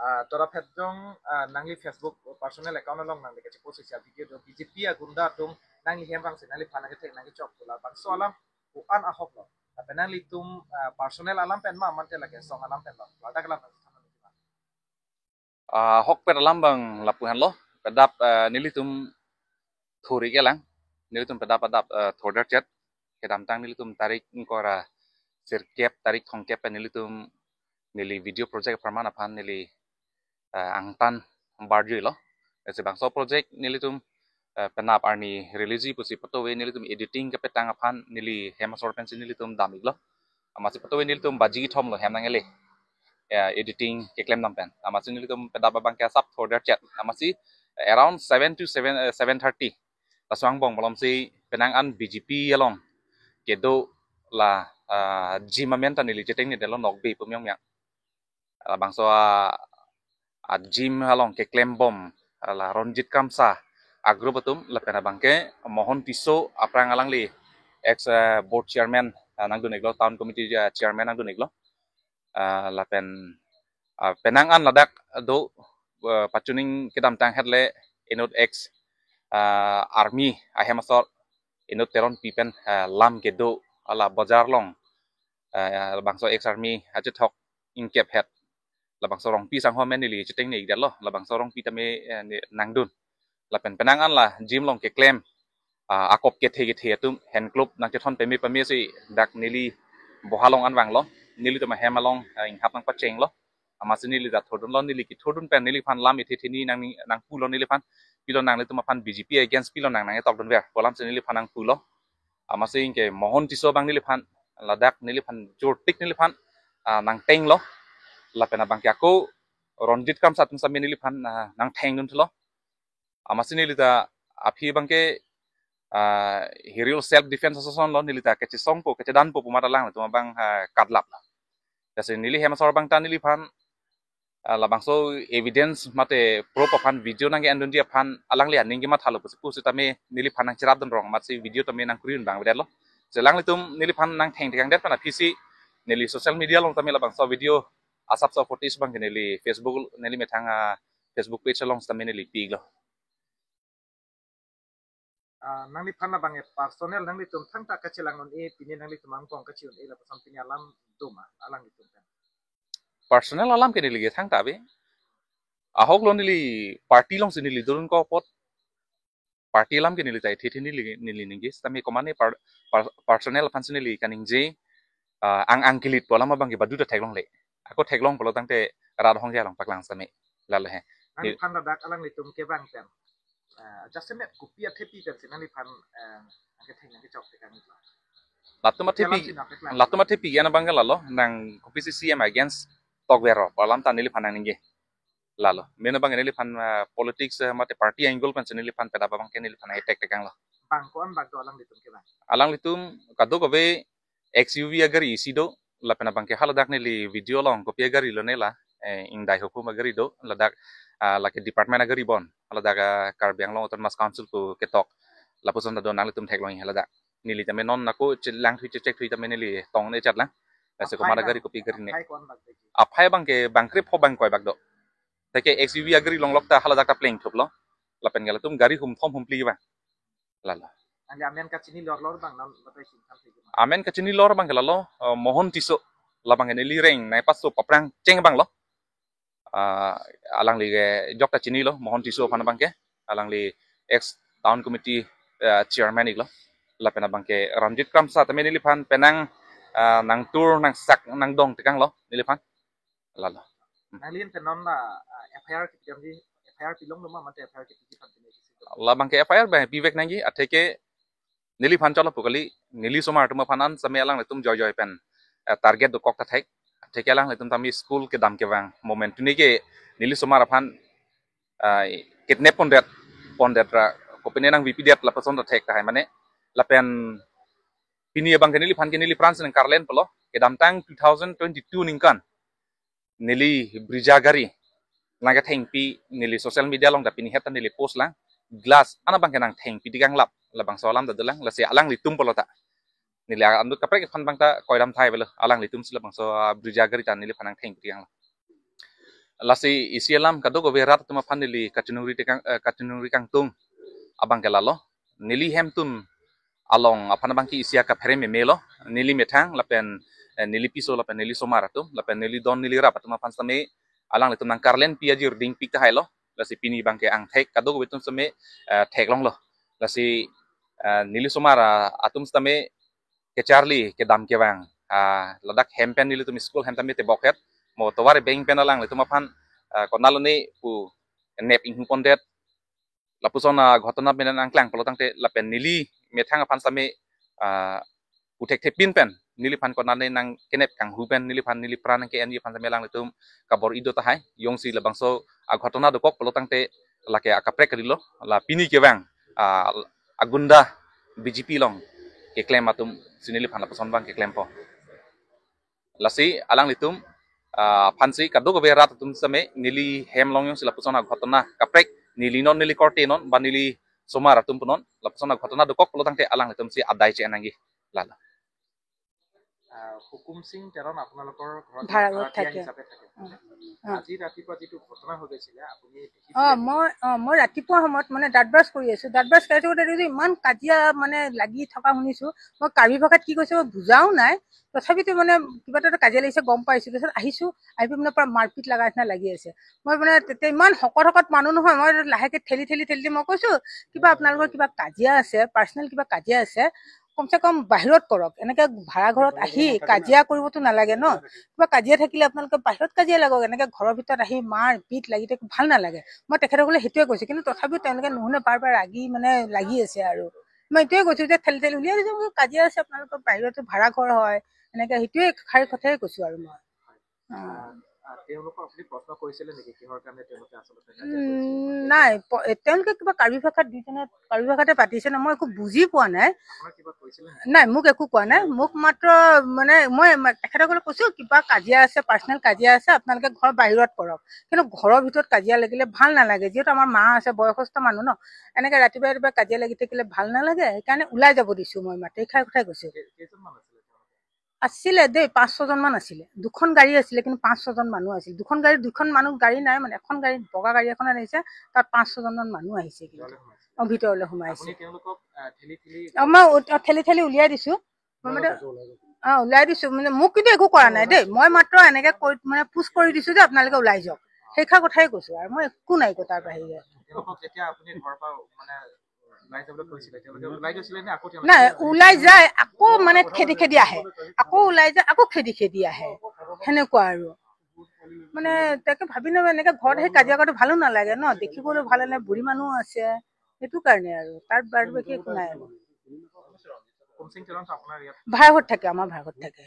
Tora phetjong nangli Facebook personal account along nangli kachi post social video do BJP agunda tung nangli hembang se nangli phana ke nangli chok pula ban so alam uan ahok lo tapi nangli tum personal alam pen ma mante lage song alam pen lo lada kalam hok per lambang lapuhan lo pedap nilitum thuri gelang nilitum pedap thoder chat kedam tang nilitum tarik ngkora sirkep tarik thongkep nilitum nili video project permana phan nili angtan barju lo ese bangso project nilitum penap arni release pusi photo we nilitum editing ke petang phan nili hemasor pen nilitum damig lo amasi photo we nilitum baji thom lo hem nangele editing ke klem nampen amasi nilitum pedap bang ke sub thoder chat amasi around 7 to 7:30 laswang bong malam si penang an BGP along kedo la jimamen tan nili jeteng ni delo nokbe pumyong yang bangso jim along ke claim bom la ronjit kamsa agro betum la pena bangke mohon tiso aprang alang li ex board chairman nang duneglo town committee chairman nang duneglo la pen penang an ladak do pachuning kedam tang headle inot ex army ahemasor inot teron pipen lam kedo ala bazar long bangso ex army aje thok inkep head labang sorong pi sang homen ni cheteng ni dalo labang sorong pi tame nangdun lapen penang an la jim long ke claim akop ke the tum hand club nang thon pemi si dak nili bohalong an wang lo nili to ma hemalong ing hap nang pacheng lo amasi nili da thodun lo nili ki thodun pen nili phan lam ithe thini nang pulo nili phan pilo nang le to ma phan BGP against pilo nang tok don ver kolam se nili phan nang pulo amasi ingke mohon tiso bang nili phan ladak nili phan jor tik nili phan nang teng lo la pena bang ko ronjit kam satun samini li phan nang theng nun thlo amasini li ta aphi bangke herial self defense association lo nilita ke song po ke dan po pumata lang to bang kadlap la jase nili hema sor bang tan nili phan la bang so evidence mate proof of video nang andon dia phan alang li aning ma thalo pu tame nili phan nang chirap don rong matsi video tame nang kurin bang bedlo jelang litum nili phan nang theng thang det pana pc nili social media long tame la bang so video asap so fotis bang nili Facebook nili metang Facebook page long tame nili pig lo nangli phana bang personal nangli tum thang ta kachilang on e pini nangli tumang kong kachiun e la pasam pini alam duma alang litum personal alam ke nili thang ta be ahok lo nili party long sinili durun ko pot party alam ke nili tai thi nili ningi tame komane personal phan sinili kaning je ang kilit pola ma bang badu ta thaglong le ako thaglong polo tangte rad hong ja long paklang same lal he nangli phana dak alang litum ke bang pen just met kupia thepi pen nangli phan angke theng angke chok te kan latuma thepi yana bangga lalo nang kopisi CM against togwero palam ta nili phan ningi lalo mena bang nili phan politics mate party angle pan nili phan peda bang ke nili phan attack te kang lo bang ko an bang do alang litum ke bang alang litum kado gobe XUV agari isido la pena bang ke haladak nili video long kopia agari lo nela ing dai hukum agari do ladak la ke department agari bon ladak karbiang long autonomous council ko ketok la puson da don nang litum thek long haladak nili tame non nako lang thui check thui tame nili tong ne chat lang se ko mara gari kopi gari ne aphai bang ke bangkrip ho bang koi bak do teke XUV agari long lokta haladak ta pleng thup lo la pen gala tum gari hum thom hum pli ba lala amen ka chini lor bang nam batai sin kan amen ka chini lor bang lo mohon tiso labang neli reng nai paso paprang ceng bang lo alang li jok ta chini lo mohon tiso phana bang ke alang li ex town committee chairman ik lo la pena bang ke ranjit kamsa tame nili phan penang nang tour nang sak nang dong tekang lo nili phan lala nalin penon la FIR ki jam di FIR pilong luma mate FIR ki phan la bang ke FIR ba pivek nangi ateke nili phan chola pukali nili somar tuma phanan same alang le tum joy pen target do kok ta thek thek alang le tum tami school ke dam ke wang moment ni ke nili somar phan kidnap pondet ra kopene nang VP det la pason ta thek ta hai mane la pen pini bang ke nili phan ke nili france nang karlen polo ke dam tang 2022 ningkan nili brijagari naga theng pi nili social media long da pini heta nili post lang glass ana bang ke nang theng pi digang lap labang solam da dalang la se alang litum polota nili andut kapre phan bang ta koidam thai belo alang litum sila bang so brijagari tan nili phanang theng tiang lasi isialam kadok berat tuma panili kacinuri kangtung abang kelalo nili hemtun along apana bangki isia ka phere memelo nili metang lapen nili piso lapen nili somaratum lapen nili don nili rap tuma pansame alang letum nang karlen piajir ding pik hailo lasi pini bangke ang thek kadok betum same thek long lo lasi nili somara atum stame ke charli ke dam ke wang ladak hempen nili tum school hemtam te boket mo toware beng penalang letum apan konaloni pu nep ing pondet lapusona ঘটনা benan angklang pelotang te lapen nili methang apan same utek tepin pen nili pan konane nang kenep kang hupen nili pan nili pran ke ani pan same lang letum kabor ido tahai yongsi labangso ঘটনা dokok pelotang te lake akaprek rilo la pini ke wang agunda BJP long ke claim atum sinili pan lapuson bang ke claim po lasi alang litum pansi kadok berat atum same nili hem long yong sila pusona ঘটনা kaprek nili non nili korte non ba nili somar atum punon lapusona ঘটনা dokok pelotang te alang litum si adai che nangi lala হুকুম সিং তেৰণ আপোনালোকৰ ঘৰত ভাড়াঘৰত থাকে হিচাপে থাকে আজি ৰাতিপুৱা যিটো ঘটনা হৈ গৈছিলে আপুনি মই ৰাতিপুৱা সময়ত মানে দাঁত ব্ৰাছ কৰি আছো দাঁত ব্ৰাছ কৰি থাকোঁতে দেখিছো ইমান কাজিয়া মানে লাগি থকা শুনিছো মই কাৰ্বি ভাষাত কি কৈছে মই বুজাও নাই তথাপিতো মানে কিবা এটা কাজিয়া লাগিছে গম পাইছো তাৰপিছত আহিছো আহি মানে পৰা মাৰপিট লগা নিচিনা লাগি আছে মই মানে তেতিয়া ইমান শকত মানুহ নহয় মই লাহেকে ঠেলি মই কৈছো কিবা আপোনালোকৰ কিবা কাজিয়া আছে পাৰ্চনেল কিবা কাজিয়া আছে কমচে কম বাহিৰত কৰক এনেকে ভাড়া ঘৰত আহি কাজিয়া কৰিবতো নালাগে ন কিবা কাজিয়া থাকিলে আপোনালোকে বাহিৰত কাজিয়া লাগক এনেকে ঘৰৰ ভিতৰত আহি মাৰ পিট লাগি থাকি ভাল নালাগে মই তেখেতসকলে সেইটোৱে কৈছো কিন্তু তথাপিও তেওঁলোকে নুশুনে বাৰ ৰাগি মানে লাগি আছে আৰু মই এইটোৱে কৈছো যে ঠেলি উলিয়াই দিছো মোৰ কাজিয়া আছে আপোনালোকৰ বাহিৰতো ভাড়া ঘৰ হয় এনেকে সেইটোৱে খাৰ কথাই কৈছো আৰু মই তেওঁলোকক আপুনি প্ৰশ্ন কৰিছিলে নেকি কিহৰ কাৰণে তেওঁলোকে আচলতে নাই তেওঁলোকে কিবা কাৰ্বি ভাষাত দুইজনে কাৰ্বি ভাষাতে পাতিছে ন মই একো বুজি পোৱা নাই নাই মোক একো কোৱা নাই মোক মাত্ৰ মানে মই তেখেতসকলে কৈছো কিবা কাজিয়া আছে পাৰ্চনেল কাজিয়া আছে আপোনালোকে ঘৰৰ বাহিৰত কৰক কিন্তু ঘৰৰ ভিতৰত কাজিয়া লাগিলে ভাল নালাগে যিহেতু আমাৰ মা আছে বয়সস্থ মানুহ ন এনেকে ৰাতিপুৱা কাজিয়া লাগি থাকিলে ভাল নালাগে সেইকাৰণে ওলাই যাব দিছো মই মাত্ৰ এই খাই কথাই কৈছো আছিলে দেই 5-6 জন মান আছিলে দুখন গাড়ী আছিলে কিন্তু 5-6 জন মানুহ আছিল দুখন মানুহ গাড়ী নাই মানে এখন গাড়ী বগা গাড়ী এখন আহিছে তাত 5-6 জন মান মানুহ আহিছে কিন্তু ভিতৰলৈ সোমাইছে মই ঠেলি উলিয়াই দিছো ওলাই দিছো মানে মোক কিন্তু একো কৰা নাই দেই মই মাত্ৰ এনেকে মানে পুছ কৰি দিছো যে আপোনালোকে ওলাই যাওক সেইষাৰ কথাই কৈছো আৰু মই একো নাই তাৰ বাহিৰে নাই ওলাই যায় আকৌ মানে খেদি আহে আকৌ ওলাই যায় আকৌ খেদি আহে সেনেকুৱা আৰু মানে তাকে ভাবি ন এনেকে ঘৰত আহি কাজিয়া কৰাটো ভালো নালাগে ন দেখিবলৈ ভাল নাই বুঢ়ী মানুহ আছে সেইটো কাৰণে আৰু তাৰ বাহিৰে একো নাই আৰু ভাড়া ঘৰত থাকে আমাৰ ভাড়া ঘৰত থাকে